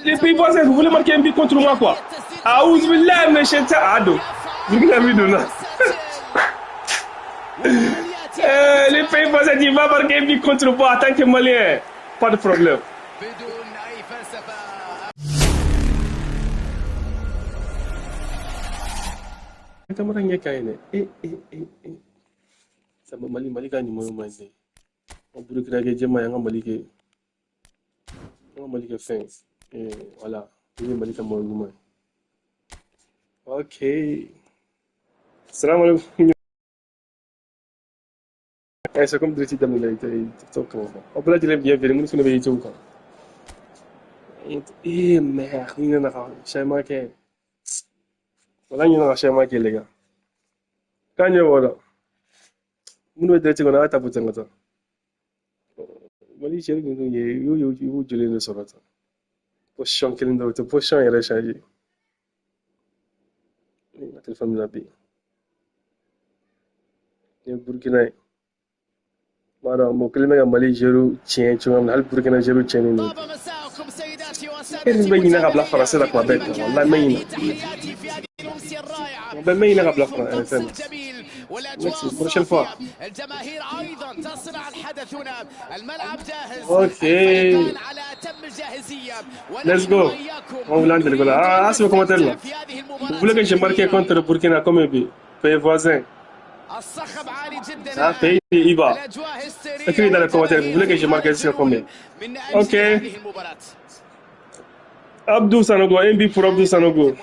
Les pays voisins, vous voulez marquer un but contre moi quoi? Ah, ouzbillah, mais c'est ça. Ado. Vous l'avez vu là. Les pays voisins disent va marquer un but contre moi en tant que Malien. Pas de problème. Kamera ngekayene. Sama Mali gani moyo manje. On Burkina ke jema yanga Mali ke fin. Et voilà. Mali ka moyo manje. Ok. Salam alaikum. C'est comme de suite dans le TikTok. On peut la dire bien, nous sommes venus au camp. Merde, il y en a chez moi qui est. Voilà, il y en a chez moi qui est, les gars. Quand il y a voilà, nous devons dire qu'on a tapé dans ça. Mali chéri, nous y jouer le soir. Position qu'il nous doit, position est changée. Le téléphone nous a payé. Le Burkina. Voilà, mon climat Mali gère tient, tu vois, le Burkina gère tient. Et nous venons à la France, c'est quoi bête? La main. On va la France. Merci. Prochaine fois. Ok. Let's go. On vous lance le goal. Ah, c'est le commentaire là. Vous voulez que je marque contre le Burkina comme un pays voisin? Ah, pays Iba. Écrivez dans les commentaires. Vous voulez que je marque sur combien? Ok. Abdou Sanogo, un but pour Abdou Sanogo.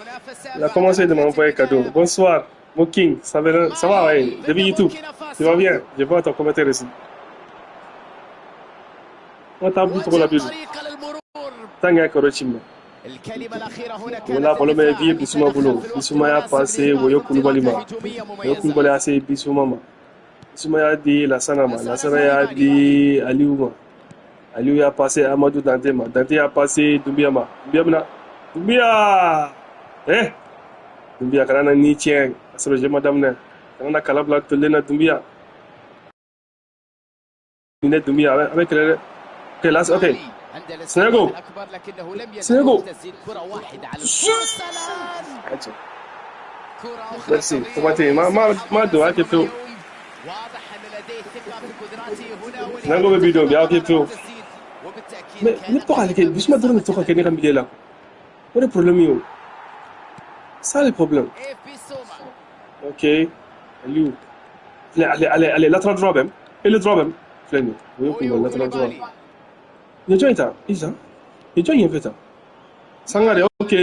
Il a commencé de m'envoyer cadeau. Bonsoir, mon king. Ça va, ouais. Depuis YouTube. Tu vas bien? Je vois ton commentaire ici. On t'a Abdou pour la bulle. Tanga Korochima. Voilà, pour le meilleur vie, Bissouma Boulot. Bissouma a passé, Woyo Kouloubalima. Woyo Kouloubalima a passé, Bissouma. Bissouma a dit la Sanama. La Sanama a dit Aliouma. Aliou a passé Amadou Dantema. Dante a passé Doumbia. Doumbia! Doumbia, quand on a ni tien, c'est le jeu madame. Quand on a Calabla, tu l'as Doumbia. Doumbia, avec le. Ok. Sénégal. Merci. Commenter. Ma doigt qui fait. Sénégal, vidéo, bien qui fait. Mais ne pas aller, je me donne tout à quelqu'un qui est là. Quel est le problème? Ça le problème. Ok. Allez, latéral droit même. Et le droit même. Flemme. Oui, latéral droit. Il y a déjà Isa. Il y a déjà fait ça. Sangare, ok.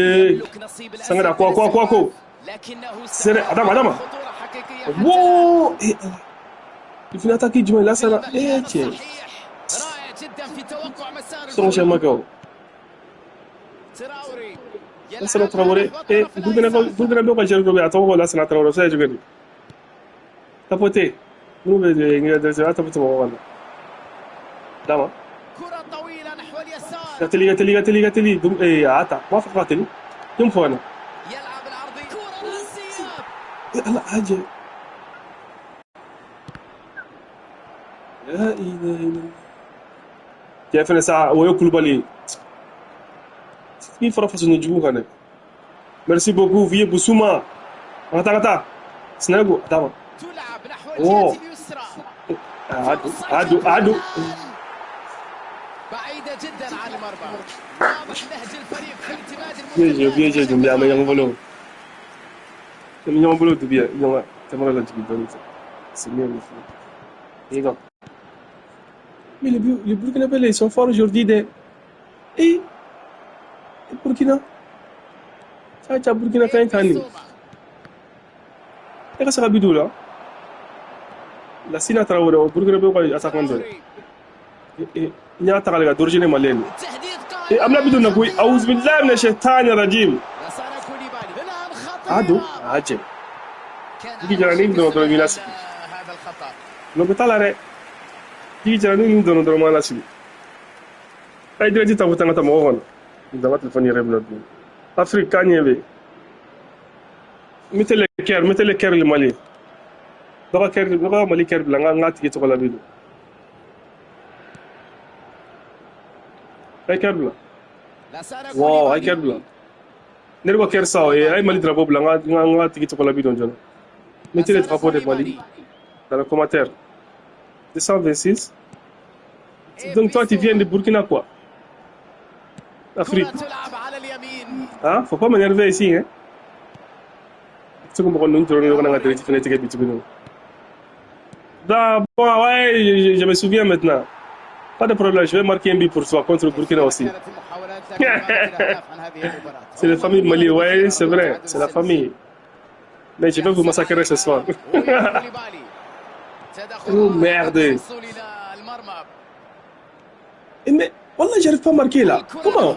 Sangare, quoi. C'est Adama. Wow. Il faut attaquer du mal là, ça là. Tiens. Son cher Macao. C'est notre Traoré. Et Burkina Faso, j'ai retrouvé à ton là, c'est notre Traoré. Ça, je vais dire. Tapoté. Nous, on va tapoter mon rôle. Dama. Gateli. Et attends, moi, faut pas télé. Yom Fouana. Allah, Adje. Tu as fait ça, Woyo Koulibaly. Il faudra faire du coup. Merci beaucoup, Vieux Boussouma. Attends. Sénégal, attends. Oh. Ado. Bien, Doumbia, mais il y a un boulot. Il y a un boulot, Doumbia. C'est moi là qui donne ça. C'est mieux. Les gars. Mais les Burkinabés, ils sont forts aujourd'hui. Et Burkina. Ça, tu as Burkina quand même. Et ça, Bidou là. La Sina Traoré, au Burkinabé, il attaquant de. Et il y a un taré d'origine malienne. Et Amna Bidou n'a pas eu. Aouz Billah, le Shaitan Rajim. Ado, Adje. Il y a un ligne de notre village. L'hôpital arrête. Il y a un ligne de notre village. Il y a un ligne de notre village. Dans votre téléphone, il y a un Afrique, Kanye. Mettez le cœur le Mali. Dans le Mali, cœur blanc, on a tiré sur la ville. ay carte là wow ay carte là nerba ker sao ay Mali drapeau blanc nga tigi to la bidon jona mettez les drapeaux de Mali dans le commentaire 226 donc toi tu viens de Burkina quoi Afrique hein faut pas m'énerver ici hein c'est comme on nous tourne on a direct fenêtre qui bitibino da bon ouais je me souviens maintenant pas de problème je vais marquer un but pour toi contre Burkina aussi c'est la famille Mali ouais c'est vrai c'est la famille mais je vais vous massacrer ce soir oh merde mais wallah j'arrive pas à marquer là comment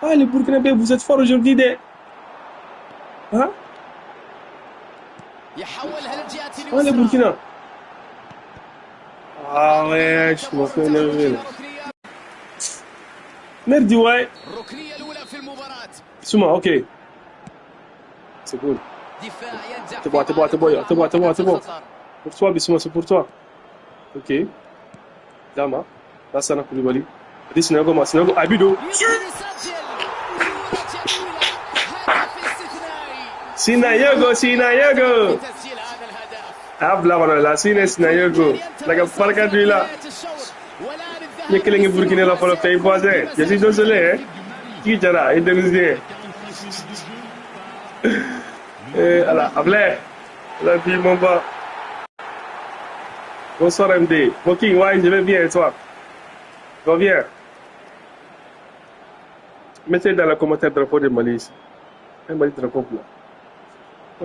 ah les Burkinabés vous êtes forts aujourd'hui des hein ah les Burkina ah ouais je me fais énerver là merde ouais Souma ok c'est cool c'est bon pour toi Bissouma c'est pour toi ok Dama Lassana Koulibaly Adi Sinago Abido Sinayogo habla con la Sinayogo la que farka dila yekelengi Burkina la folo pays voisin je suis désolé hein qui jara indonésien ala ablé la vie mon bas bonsoir MD Walking ouais je vais bien et toi reviens mettez dans le commentaire drapeau de Mali ici un Mali drapeau là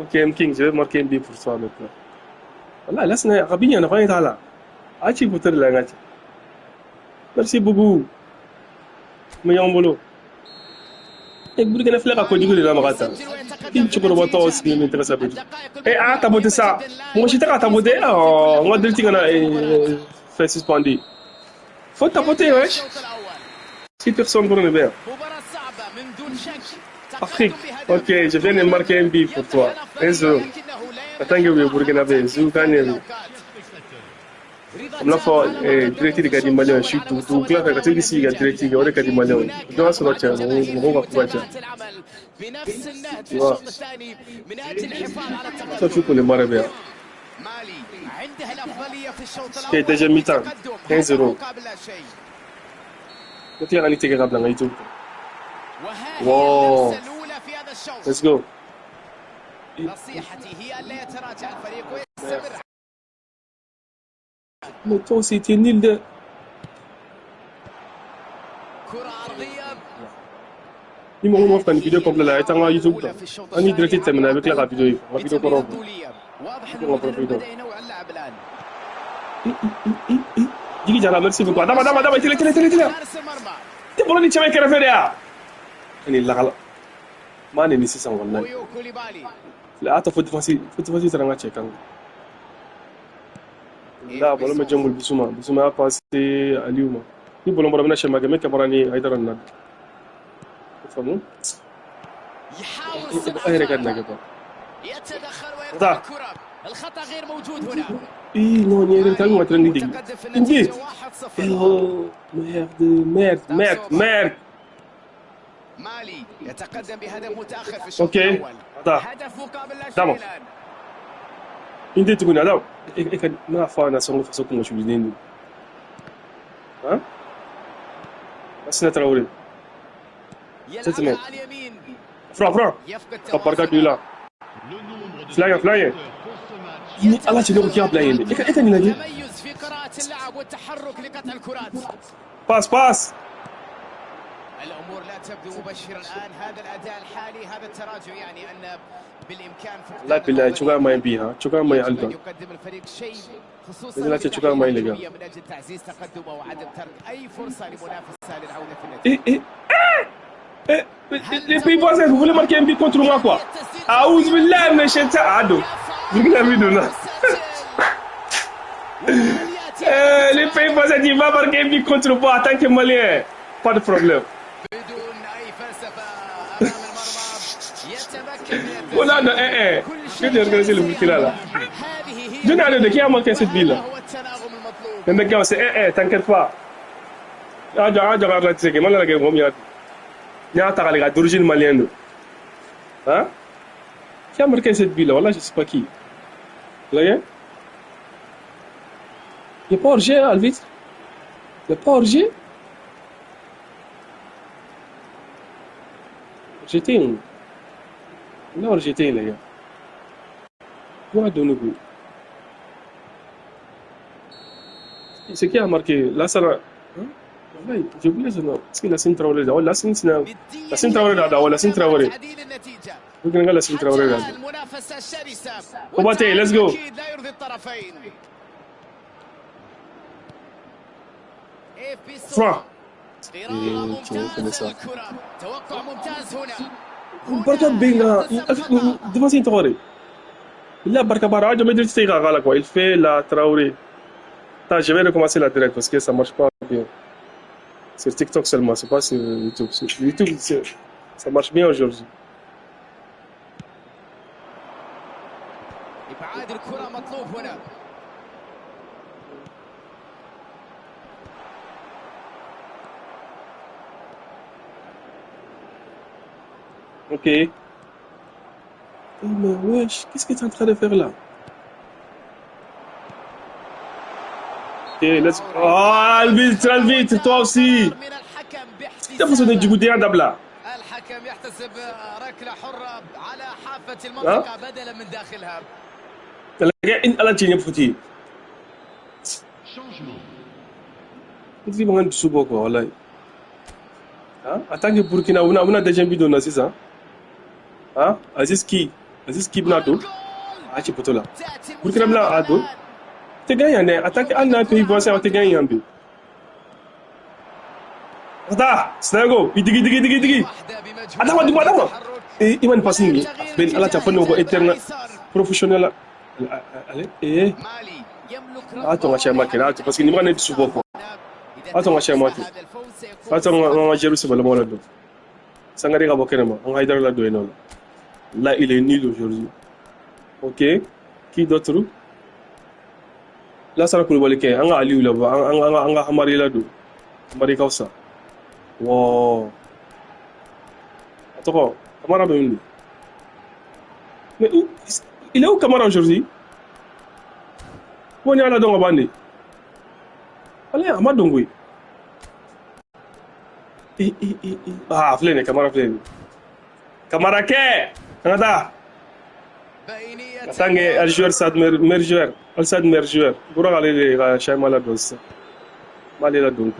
ok M King je vais marquer un but pour toi maintenant voilà là c'est Rabigna on a pas été là achi putar la ngati merci beaucoup Mayambolo et Burkina Faso ko digule la magata in chukuro bato aussi m'intéresse beaucoup et ah taboter ça moi j'étais à taboter on va dire tingana fait suspendre faut taboter wesh si personne pour le faire Afrique ok je viens de marquer un but pour toi 1-0 attends que Burkina Faso gagne la fois directeur de Kadi Malien chute tout clair que tu dis que directeur de Kadi Malien doit se retirer on va pouvoir dire ça fait pour les Marabia c'est déjà mi-temps 1-0 tu as gagné tes gables là wow let's go mais toi aussi tu es nul de il m'a offert une vidéo complète là étant à YouTube on est direct terminé avec la vidéo correct on va profiter Digi Jara merci beaucoup dama tele te bolo ni chama kera fede ya ni la ma ne ni sisan wallahi la ata foti fasi taranga chekan la bolo me jambul bisuma a passé aliuma ni bolo mbara na shema game kamarani haidaran nan famu يحاول يتدخل الكرة الخطأ غير موجود هنا ايه نو ني كان ما ترندي دي انجي ميرد مالي يتقدم بهدف متأخر في الشوط الأول هدف مقابل لا شيء الآن انت تقول هذا كان ما فانا سونغ فسوق مش بيدين ها بس نتراوري يلعب على اليمين فرا كبركا دولا فلاي الله تشنو كي بلاين ايه كان ينادي تميز في قراءة اللعب والتحرك لقطع الكرات باس الامور لا تبدو مبشرة الان هذا الاداء الحالي هذا التراجع يعني ان بالامكان لا بالله شو ما يبيها شو ما يعلق يقدم الفريق شيء خصوصا لا شو ما يلقى من اجل تعزيز تقدمه وعدم ترك اي فرصة لمنافسه للعودة في النتيجة les pays voisins, vous voulez marquer un but contre moi quoi? Aouz billah mais cheta ado. Vous l'avez vu là. Les pays voisins disent va marquer un but contre moi en tant que Malien. Pas de problème. Voilà non que j'ai regardé le but là. Je n'ai rien de qui a marqué cette ville là. Le mec c'est t'inquiète pas. Regarde la télé, mal la gueule, il y a un gars d'origine malienne. Hein? Qui a marqué cette ville-là? Voilà, je sais pas qui. Là, il n'y a pas orgé, Alvit. Il n'y a pas orgé. J'étais un. Là, j'étais les gars. Quoi de nouveau? C'est qui a marqué? Là, ça. والله جيب لي شنو مسكين لاسين تراوري ده ولا لاسين سنا لاسين تراوري ده ولا لاسين تراوري ممكن قال لاسين تراوري ده المنافسه الشرسه كوباتي ليتس جو لا يرضي الطرفين فرا توقع ممتاز هنا بركه بينا دماسين تراوري لا بركه بارا جو مدري تيغا قال quoi il fait la Traoré. Attends, je vais recommencer la direct parce que ça marche pas bien. Sur TikTok seulement, c'est pas sur YouTube. Sur YouTube, ça marche bien aujourd'hui. Ok. Oh, mais wesh, qu'est-ce que tu es en train de faire là? Ok, let's go. Oh, vite, toi aussi. T'as besoin de goûter un dabla. الحكم يحتسب ركلة حرة على حافة المنطقة بدلا من داخلها. تلاقي إن ألا تيجي فوتي. كيف بغن تسوبك والله. ها؟ أتاني بوركينا ونا دجن بيدو ناسيسا. ها؟ Aziz ki بنادو. أشي بطولة. بوركينا بلا عادو. تجاني أنا أتاك أنا في بواسع تجاني أمبي. Ada, snago, digi. Ada. Iman passing ni. Ben ala chafon ngo eternal professionnel. Attends, acha makira, parce que ni mane tu suboko. Attends, acha maki. Attends, on Jérusalem c'est le molado. Sangari ga bokenema, on haidar la do enola. Là, il est nul aujourd'hui. OK. Qui d'autre? Là, ça ko bolike, anga aliou là-bas, anga hamari là do. Hamari kausa. Wow. Attends, Camara Bemini. Mais où il est où Camara aujourd'hui? Où est la donga bandi? Allez, Amadongui. Ah, Flene, Camara Flene. Camara Ke! Canada! Attends, le joueur Sad Merjoueur. Le Sad Merjoueur. Pour aller à Chaima la dose. Malé la donc.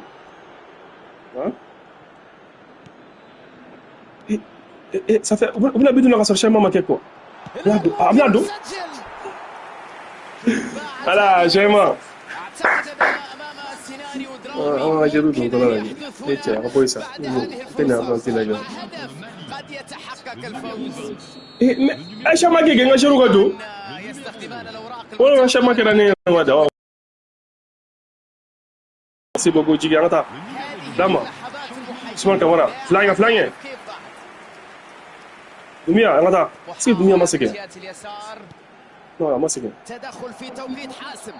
Hein? Ça fait vous l'avez dit dans la sortie maman quelque quoi Blado voilà Jaima j'ai lu donc là et tiens rapport ça tenez avancer là قد يتحقق الفوز mais Aisha Maki nga shiru gado wala Aisha Maki rane wada c'est beaucoup jigi ata dama Ousmane Camara flange دمية أنا ده سيد دمية مسكين لا مسكين تدخل في توقيت حاسم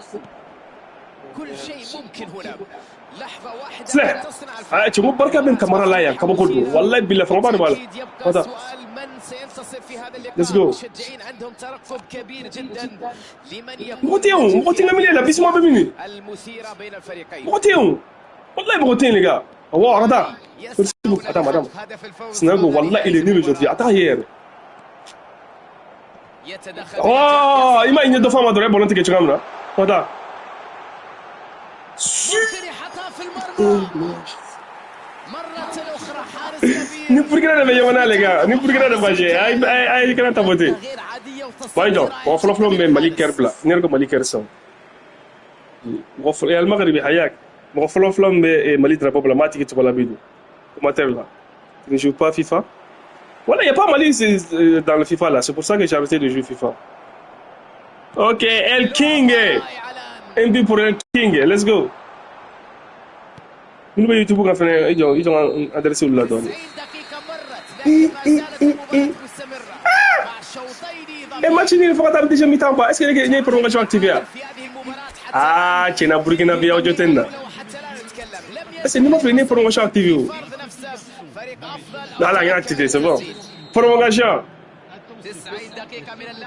كل شيء ممكن هنا لحظة واحدة تصنع الفرق مو بركة من كاميرا لا يا كم قلت والله بالله فما بالي بالله هذا من سينتصر في هذا اللقاء المشجعين عندهم ترقب كبير جدا لمن يكون مغوتين مليون لا بيسمع بمني المثيرة بين الفريقين مغوتين والله مغوتين لقى هو هذا Attends. Snago, wallah, il est nul aujourd'hui. Attends hier. Oh, il m'a une deux fois madré, bon, tu es là. Voilà. Ni pour que les gens les gars, ni pour que les bâcher. Aïe, quand t'as voté. Bon, on flop mais Malik Kerbla, n'est-ce que Malik Kerson. On flop, et le Maghreb Hayak. On flop mais Malik drapeau problématique tu vas la bidou. Là. Tu ne joues pas à FIFA? Voilà, il n'y a pas Mali dans le FIFA là. C'est pour ça que j'ai arrêté de jouer FIFA. Ok, El King. Un but pour El King. Let's go. Nous, YouTube, ils ont adressé le là-dedans. Et match il faut que tu déjà mi-temps pas. Est-ce que les gars prolongation activée? Ah, tu n'as Burkina Faso au Jotenna. c'est nous qui prolongation activée. Là, il y a activé, c'est bon. Prolongation.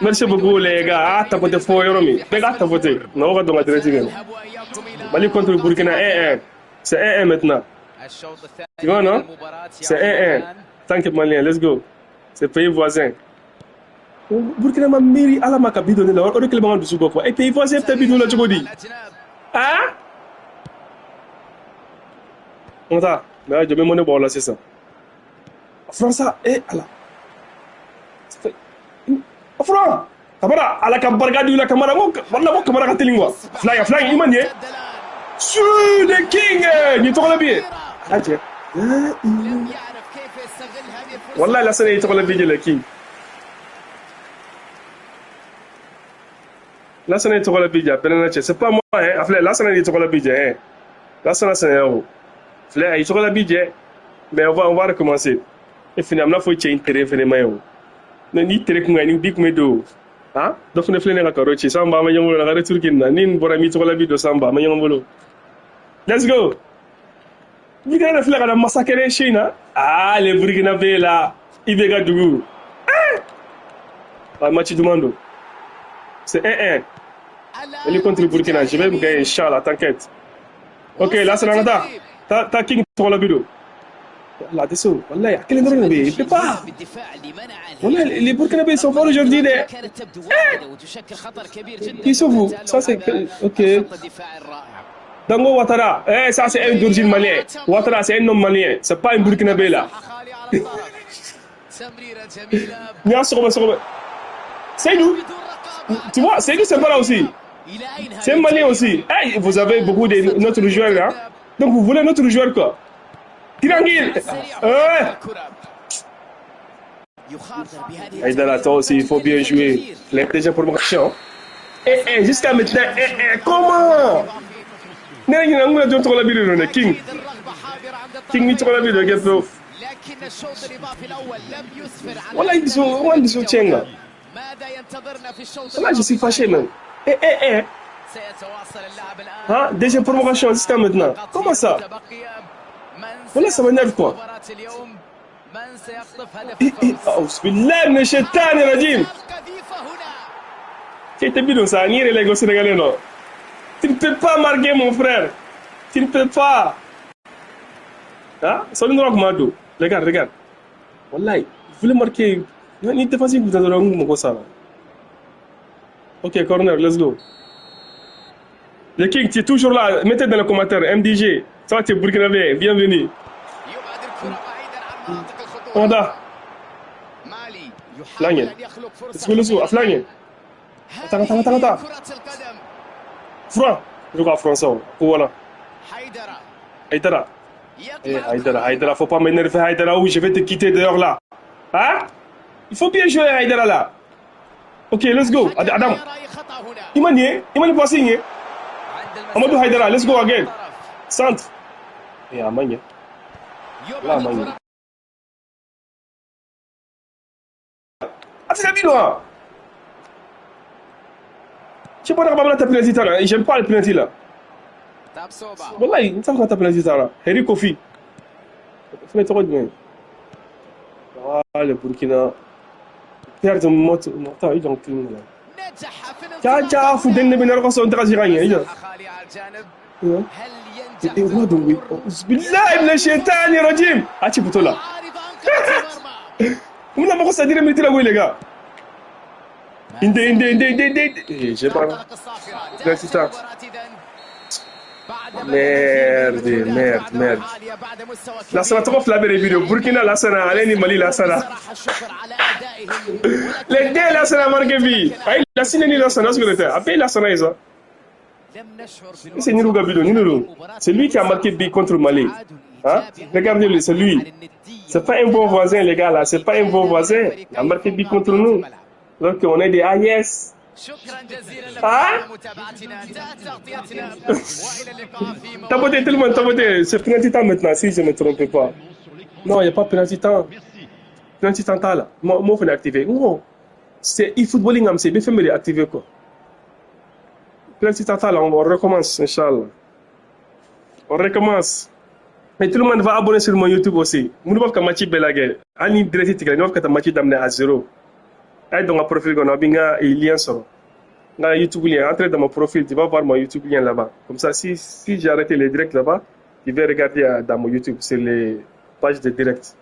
Merci beaucoup les gars. Ah, t'as voté fort, Yoromi. Les gars, t'as voté. Non, on va dans la directive. Mali contre le Burkina 1-1. C'est 1-1 maintenant. Tu vois, non? C'est 1-1. T'inquiète, Malien, let's go. C'est pays voisin. Burkina m'a mairie à la maca bidonné là. On réclame en dessous quoi. Et pays voisin, t'as bidon là, tu me dis. Ah? On t'a. Là, je vais monter bon là, c'est ça. France, eh, Allah. Afra, kabara ala ka barga di la kamara mo wala mo kamara ka tilingwa flying imanye su the king ni to la bi aje wallahi la sene to la bi le king la sene to la bi ja penana c'est pas moi hein afle la sene to la bi ja hein la sene yo fle ay to la bi ja mais on va recommencer et finalement faut change terrain finalement yo ni tere kunga ni dik medo ha do fune flene ka karochi samba ma nyongolo na gare turkin na nin bora mi to la bido samba ma nyongolo let's go ni gare flene ka massacrer china ah les burkina be là ibega dugu ah match du mando c'est 1-1 elle contre le Burkina je vais me gagner inchallah t'inquiète ok là c'est la ta king to la bido là dessus wallahi akele ngoro be il peut pas والله les Burkinabés sont forts aujourd'hui. Ils sont vous. Ça c'est ok. Dango Ouattara. Eh, ça c'est un d'origine malienne. Ouattara c'est un homme malien. C'est pas un Burkinabé là. Seydou. Tu vois, Seydou c'est pas là aussi. C'est un malien aussi. Hey, vous avez beaucoup de notre joueur là. Donc vous voulez notre joueur quoi? Tranquille. Aïdara, toi aussi, il faut bien jouer. Les déjà pour promotion. Jusqu'à maintenant, comment? King. King, il trouve la vie de Ghetto. Voilà, ils sont tiens. Voilà, je suis fâché, même. Hein? Déjà pour promotion, jusqu'à maintenant. Comment ça? Voilà, ça m'énerve quoi. أعوذ بالله من الشيطان الرجيم. Tu es bidon ça, ni les gosses sénégalais non. Tu ne peux pas marquer mon frère. Tu ne peux pas. Hein? Ça ne rock mado. Regarde. Wallahi, vous voulez marquer. Ni défensif vous avez un peu ça. Ok, corner, let's go. Le King, tu es toujours là. Mettez dans les commentaires MDG. Toi, tu es burkinabé. Bienvenue. Onda Flangen Sgulusu Flangen Attends Franc je crois français voilà Haïdara faut pas m'énerver Haïdara ou je vais te quitter dehors là hein il faut bien jouer Haïdara là ok let's go Adam Imani passing Amadou Haïdara let's go again centre et Amanya là Amanya c'est la vie là. Je sais pas comment on taper les là. J'aime pas le penalty là. Wallahi, il faut qu'on tape les là. Henry Kofi. Faut mettre trop de main. Ah le Burkina. Perdre moto, ils ont clean là. Tiens, faut donner des nerfs sur le iranien. Et moi donc oui. Bismillah ibn shaitan rajim. Ah tu plutôt là. On a pas dire mettre la oui les gars. Inde. J'ai pas. L'assistant. Merde. La sana trop flaber les vidéos. Burkina la sana, Aleni Mali la sana. Les deux la sana marqué vie. Aïe la signé la sana ce que c'était. Appelle la sana ça. C'est Nirouga Bidon, c'est lui qui a marqué B contre Mali. Hein? Regardez-le, c'est lui. C'est pas un bon voisin, les gars, là. C'est pas un bon voisin. Il a marqué B contre nous. Donc, on est des AIS. Hein? T'as voté tellement, c'est penalty temps maintenant, si je ne me trompe pas. Non, il n'y a pas penalty temps. Penalty temps là. Moi, je vais activer. Non. C'est e-footballing, c'est bien fait, activer quoi. Penalty temps là, on recommence, Inch'Allah. On recommence. Mais tout le monde va abonner sur mon YouTube aussi. Nous devons faire match belagé. Ani direct tigre, nous devons faire match d'amener à 0. Aïe dans ma profil, on a bien un lien sur. Dans YouTube lien, entre dans mon profil, tu vas voir mon YouTube lien là-bas. Comme ça, si j'ai arrêté les directs là-bas, tu vas regarder dans mon YouTube, c'est les pages de direct.